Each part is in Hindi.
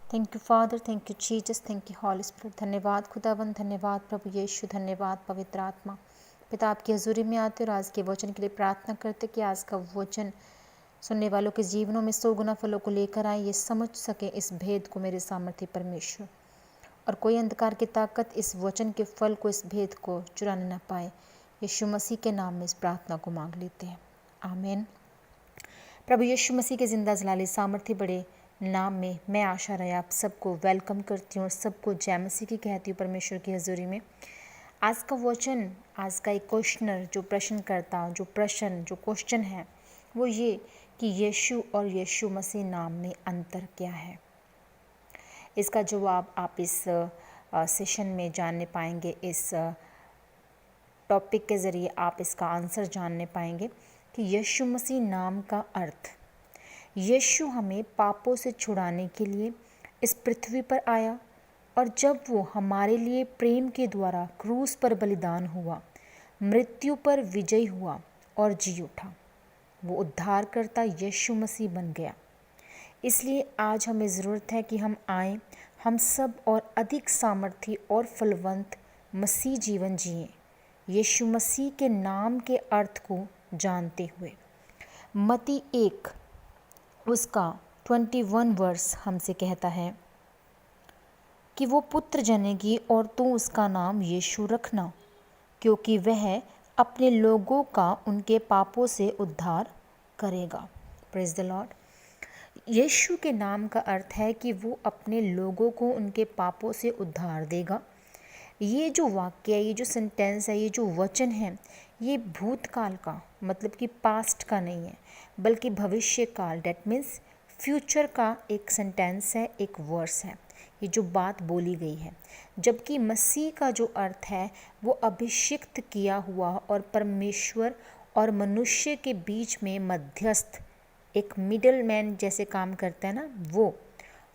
Thank you father, thank you Jesus, thank you holy spirit. धन्यवाद खुदावन, धन्यवाद प्रभु यीशु, धन्यवाद पवित्र आत्मा। पिता आपकी हजूरी में आते और आज के वचन के लिए प्रार्थना करते कि आज का वचन सुनने वालों के जीवनों में 100 गुना फलों को लेकर आए, ये समझ सके इस भेद को मेरे सामर्थ्य परमेश्वर, और कोई अंधकार की ताकत इस वचन के फल को, इस भेद को चुराने न पाए। यीशु मसीह के नाम में इस प्रार्थना को मांग लेते हैं, आमीन। प्रभु यीशु मसीह के जिंदा जलाली सामर्थ्य बड़े नाम में मैं आशा रहे आप सबको वेलकम करती हूँ और सबको जय मसीह की कहती हूँ परमेश्वर की हजूरी में। आज का वचन, आज का एक क्वेश्चनर जो प्रश्न करता, जो क्वेश्चन है वो ये कि यीशु और यीशु मसीह नाम में अंतर क्या है। इसका जवाब आप इस सेशन में जानने पाएंगे, इस टॉपिक के ज़रिए आप इसका आंसर जानने पाएंगे कि यीशु मसीह नाम का अर्थ। यीशु हमें पापों से छुड़ाने के लिए इस पृथ्वी पर आया और जब वो हमारे लिए प्रेम के द्वारा क्रूस पर बलिदान हुआ, मृत्यु पर विजयी हुआ और जी उठा, वो उद्धारकर्ता यीशु मसीह बन गया। इसलिए आज हमें ज़रूरत है कि हम आएँ, हम सब और अधिक सामर्थी और फलवंत मसीह जीवन जिएं, यीशु मसीह के नाम के अर्थ को जानते हुए। मत्ती 1 उसका 21 वर्स हमसे कहता है कि वो पुत्र जनेगी और तू उसका नाम यीशु रखना, क्योंकि वह अपने लोगों का उनके पापों से उद्धार करेगा। Praise the Lord. यीशु के नाम का अर्थ है कि वो अपने लोगों को उनके पापों से उद्धार देगा। ये जो वाक्य है, ये जो सेंटेंस है, ये जो वचन है, ये भूतकाल का मतलब कि पास्ट का नहीं है, बल्कि भविष्य काल, डेट मीन्स फ्यूचर का एक सेंटेंस है, एक वर्स है, ये जो बात बोली गई है। जबकि मसीह का जो अर्थ है वो अभिषिक्त किया हुआ और परमेश्वर और मनुष्य के बीच में मध्यस्थ, एक मिडल मैन जैसे काम करता है ना वो,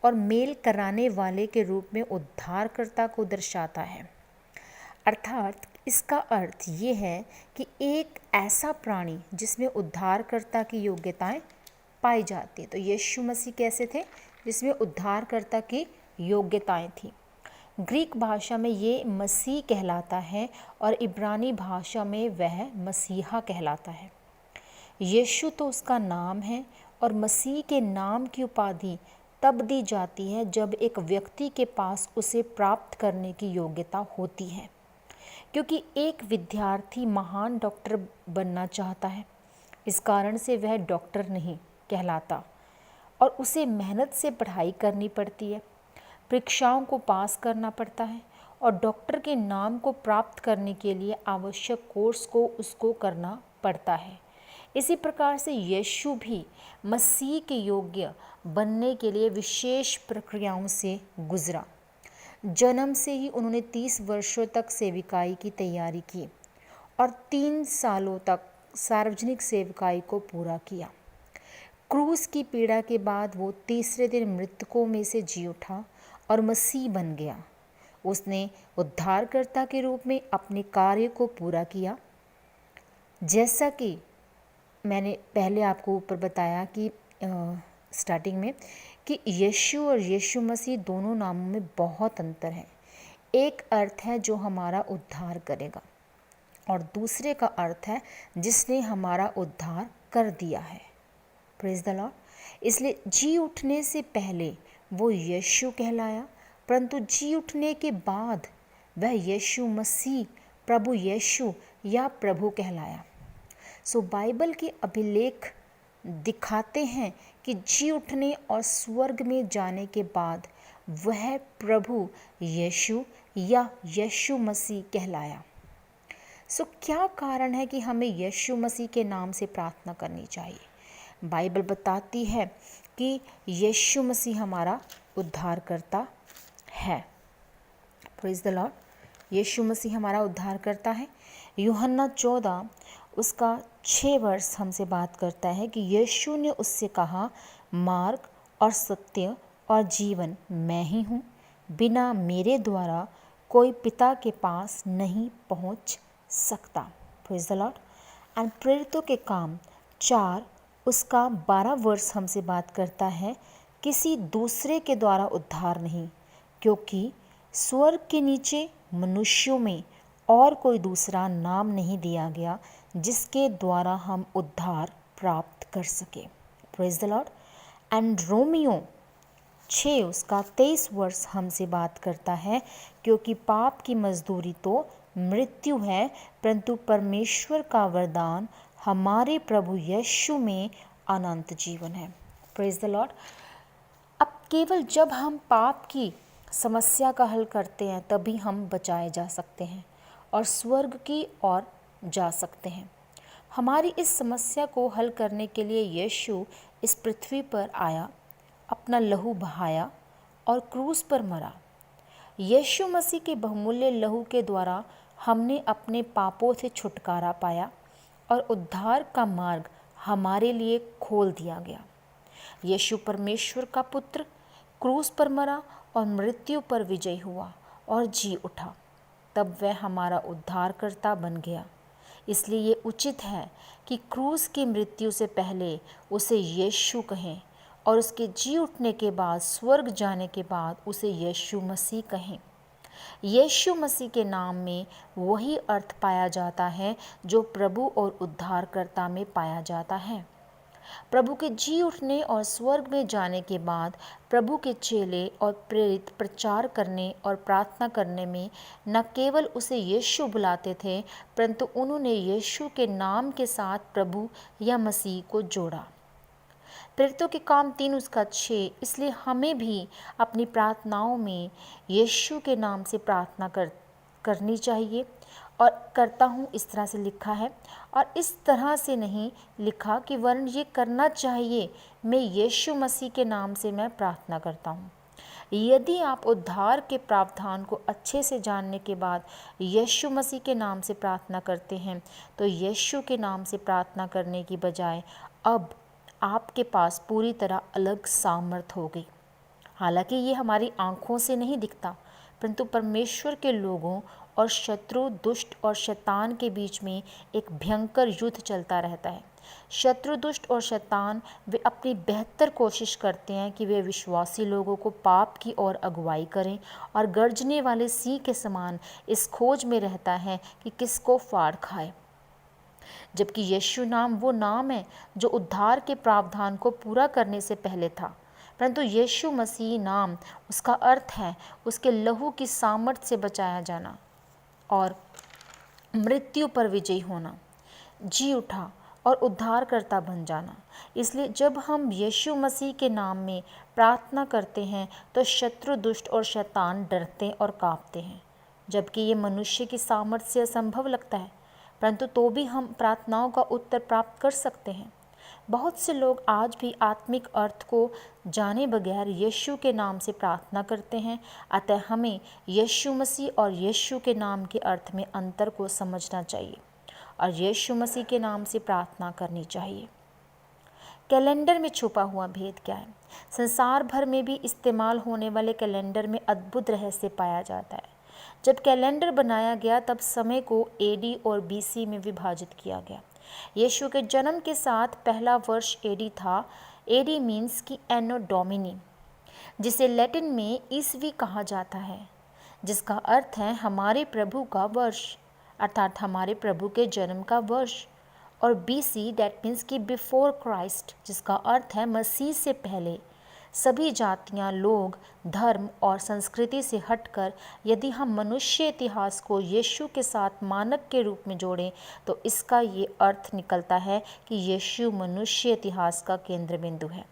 और मेल कराने वाले के रूप में उद्धारकर्ता को दर्शाता है। अर्थात इसका अर्थ ये है कि एक ऐसा प्राणी जिसमें उद्धारकर्ता की योग्यताएं पाई जाती। तो यीशु मसीह कैसे थे? जिसमें उद्धारकर्ता की योग्यताएं थी। ग्रीक भाषा में ये मसीह कहलाता है और इब्रानी भाषा में वह मसीहा कहलाता है। यीशु तो उसका नाम है और मसीह के नाम की उपाधि तब दी जाती है जब एक व्यक्ति के पास उसे प्राप्त करने की योग्यता होती है। क्योंकि एक विद्यार्थी महान डॉक्टर बनना चाहता है, इस कारण से वह डॉक्टर नहीं कहलाता और उसे मेहनत से पढ़ाई करनी पड़ती है, परीक्षाओं को पास करना पड़ता है और डॉक्टर के नाम को प्राप्त करने के लिए आवश्यक कोर्स को उसको करना पड़ता है। इसी प्रकार से यीशु भी मसीह के योग्य बनने के लिए विशेष प्रक्रियाओं से गुजरा। जन्म से ही उन्होंने 30 वर्षों तक सेविकाई की तैयारी की और 3 सालों तक सार्वजनिक सेविकाई को पूरा किया। क्रूस की पीड़ा के बाद वो तीसरे दिन मृतकों में से जी उठा और मसीह बन गया। उसने उद्धारकर्ता के रूप में अपने कार्य को पूरा किया। जैसा कि मैंने पहले आपको ऊपर बताया कि स्टार्टिंग में कि यीशु और यीशु मसीह दोनों नामों में बहुत अंतर है। एक अर्थ है जो हमारा उद्धार करेगा और दूसरे का अर्थ है जिसने हमारा उद्धार कर दिया है। Praise the Lord. इसलिए जी उठने से पहले वो यीशु कहलाया, परंतु जी उठने के बाद वह यीशु मसीह, प्रभु यीशु या प्रभु कहलाया। सो बाइबल के अभिलेख दिखाते हैं कि जी उठने और स्वर्ग में जाने के बाद वह प्रभु यीशु या यीशु मसीह कहलाया। सो क्या कारण है कि हमें यीशु मसीह के नाम से प्रार्थना करनी चाहिए? बाइबल बताती है कि यीशु मसीह हमारा उद्धारकर्ता है। Praise the Lord. यीशु मसीह हमारा उद्धारकर्ता है। यूहन्ना 14 उसका 6 वर्ष हमसे बात करता है कि यीशु ने उससे कहा, मार्ग और सत्य और जीवन मैं ही हूँ, बिना मेरे द्वारा कोई पिता के पास नहीं पहुँच सकता। Praise the Lord. एंड प्रेरितों के काम 4 उसका 12 वर्ष हमसे बात करता है किसी दूसरे के द्वारा उद्धार नहीं, क्योंकि स्वर्ग के नीचे मनुष्यों में और कोई दूसरा नाम नहीं दिया गया जिसके द्वारा हम उद्धार प्राप्त कर सके। Praise the Lord. And Romeo 6 उसका 23 वर्ष हमसे बात करता है, क्योंकि पाप की मजदूरी तो मृत्यु है, परंतु परमेश्वर का वरदान हमारे प्रभु यीशु में अनंत जीवन है। Praise the Lord. अब केवल जब हम पाप की समस्या का हल करते हैं तभी हम बचाए जा सकते हैं और स्वर्ग की ओर जा सकते हैं। हमारी इस समस्या को हल करने के लिए यीशु इस पृथ्वी पर आया, अपना लहू बहाया और क्रूस पर मरा। यीशु मसीह के बहुमूल्य लहू के द्वारा हमने अपने पापों से छुटकारा पाया और उद्धार का मार्ग हमारे लिए खोल दिया गया। यीशु परमेश्वर का पुत्र क्रूस पर मरा और मृत्यु पर विजयी हुआ और जी उठा, तब वह हमारा उद्धारकर्ता बन गया। इसलिए ये उचित है कि क्रूस की मृत्यु से पहले उसे यीशु कहें और उसके जी उठने के बाद, स्वर्ग जाने के बाद उसे यीशु मसीह कहें। यीशु मसीह के नाम में वही अर्थ पाया जाता है जो प्रभु और उद्धारकर्ता में पाया जाता है। प्रभु के जी उठने और स्वर्ग में जाने के बाद प्रभु के चेले और प्रेरित प्रचार करने और प्रार्थना करने में न केवल उसे यीशु बुलाते थे, परंतु उन्होंने यीशु के नाम के साथ प्रभु या मसीह को जोड़ा। प्रेरितों के काम 3 उसका 6। इसलिए हमें भी अपनी प्रार्थनाओं में यीशु के नाम से प्रार्थना करनी चाहिए। और करता हूँ इस तरह से लिखा है, और इस तरह से नहीं लिखा कि वरन ये करना चाहिए, मैं यीशु मसीह के नाम से मैं प्रार्थना करता हूँ। यदि आप उद्धार के प्रावधान को अच्छे से जानने के बाद यीशु मसीह के नाम से प्रार्थना करते हैं, तो यीशु के नाम से प्रार्थना करने की बजाय अब आपके पास पूरी तरह अलग सामर्थ हो गई। हालांकि ये हमारी आँखों से नहीं दिखता, परंतु परमेश्वर के लोगों और शत्रु, दुष्ट और शैतान के बीच में एक भयंकर युद्ध चलता रहता है। शत्रु, दुष्ट और शैतान वे अपनी बेहतर कोशिश करते हैं कि वे विश्वासी लोगों को पाप की ओर अगुवाई करें और गर्जने वाले सिंह के समान इस खोज में रहता है कि किसको फाड़ खाए। जबकि यीशु नाम वो नाम है जो उद्धार के प्रावधान को पूरा करने से पहले था, परंतु यीशु मसीह नाम उसका अर्थ है उसके लहू की सामर्थ्य से बचाया जाना और मृत्यु पर विजयी होना, जी उठा और उद्धारकर्ता बन जाना। इसलिए जब हम यीशु मसीह के नाम में प्रार्थना करते हैं तो शत्रु, दुष्ट और शैतान डरते और कांपते हैं। जबकि ये मनुष्य की सामर्थ्य से असंभव लगता है, परंतु तो भी हम प्रार्थनाओं का उत्तर प्राप्त कर सकते हैं। बहुत से लोग आज भी आत्मिक अर्थ को जाने बगैर यीशु के नाम से प्रार्थना करते हैं। अतः हमें यीशु मसीह और यीशु के नाम के अर्थ में अंतर को समझना चाहिए और यीशु मसीह के नाम से प्रार्थना करनी चाहिए। कैलेंडर में छुपा हुआ भेद क्या है? संसार भर में भी इस्तेमाल होने वाले कैलेंडर में अद्भुत रहस्य पाया जाता है। जब कैलेंडर बनाया गया तब समय को एडी और बीसी में विभाजित किया गया। यीशु के जन्म के साथ पहला वर्ष एडी था। एडी मीन्स की एनो डोमिनी, जिसे लैटिन में ईसवी कहा जाता है, जिसका अर्थ है हमारे प्रभु का वर्ष, अर्थात हमारे प्रभु के जन्म का वर्ष। और बीसी दैट मीन्स की बिफोर क्राइस्ट, जिसका अर्थ है मसीह से पहले। सभी जातियां, लोग, धर्म और संस्कृति से हटकर यदि हम मनुष्य इतिहास को यीशु के साथ मानक के रूप में जोड़ें तो इसका ये अर्थ निकलता है कि यीशु मनुष्य इतिहास का केंद्र बिंदु है।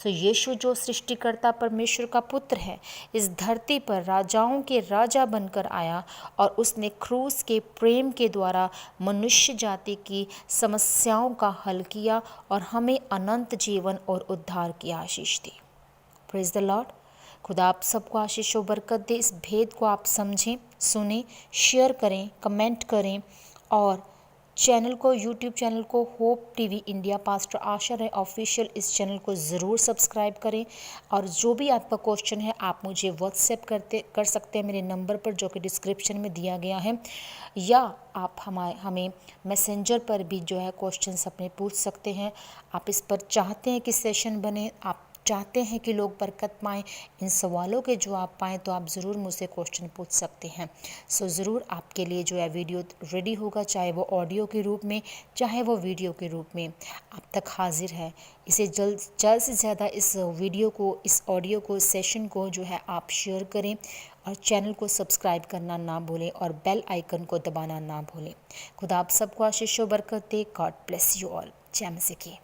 सो यीशु जो सृष्टिकर्ता परमेश्वर का पुत्र है, इस धरती पर राजाओं के राजा बनकर आया और उसने क्रूस के प्रेम के द्वारा मनुष्य जाति की समस्याओं का हल किया और हमें अनंत जीवन और उद्धार की आशीष दी। Praise the Lord. खुदा आप सबको आशीष और बरकत दे। इस भेद को आप समझें, सुने, शेयर करें, कमेंट करें और चैनल को, यूट्यूब चैनल को होप टीवी इंडिया पास्टर आशा राय ऑफिशियल, इस चैनल को ज़रूर सब्सक्राइब करें। और जो भी आपका क्वेश्चन है आप मुझे व्हाट्सएप कर सकते हैं मेरे नंबर पर जो कि डिस्क्रिप्शन में दिया गया है, या आप हमें मैसेंजर पर भी जो है क्वेश्चंस अपने पूछ सकते हैं। आप इस पर चाहते हैं कि सेशन बने, आप चाहते हैं कि लोग बरकत पाएँ, इन सवालों के जवाब पाएँ, तो आप ज़रूर मुझसे क्वेश्चन पूछ सकते हैं। सो ज़रूर आपके लिए जो है वीडियो रेडी होगा, चाहे वो ऑडियो के रूप में, चाहे वो वीडियो के रूप में आप तक हाजिर है। इसे जल्द से ज़्यादा इस वीडियो को, इस ऑडियो को, सेशन को जो है आप शेयर करें और चैनल को सब्सक्राइब करना ना भूलें और बेल आइकन को दबाना ना भूलें। खुदा आप सबको आशीष व बरकत दे। God bless you all. जय मसीह की।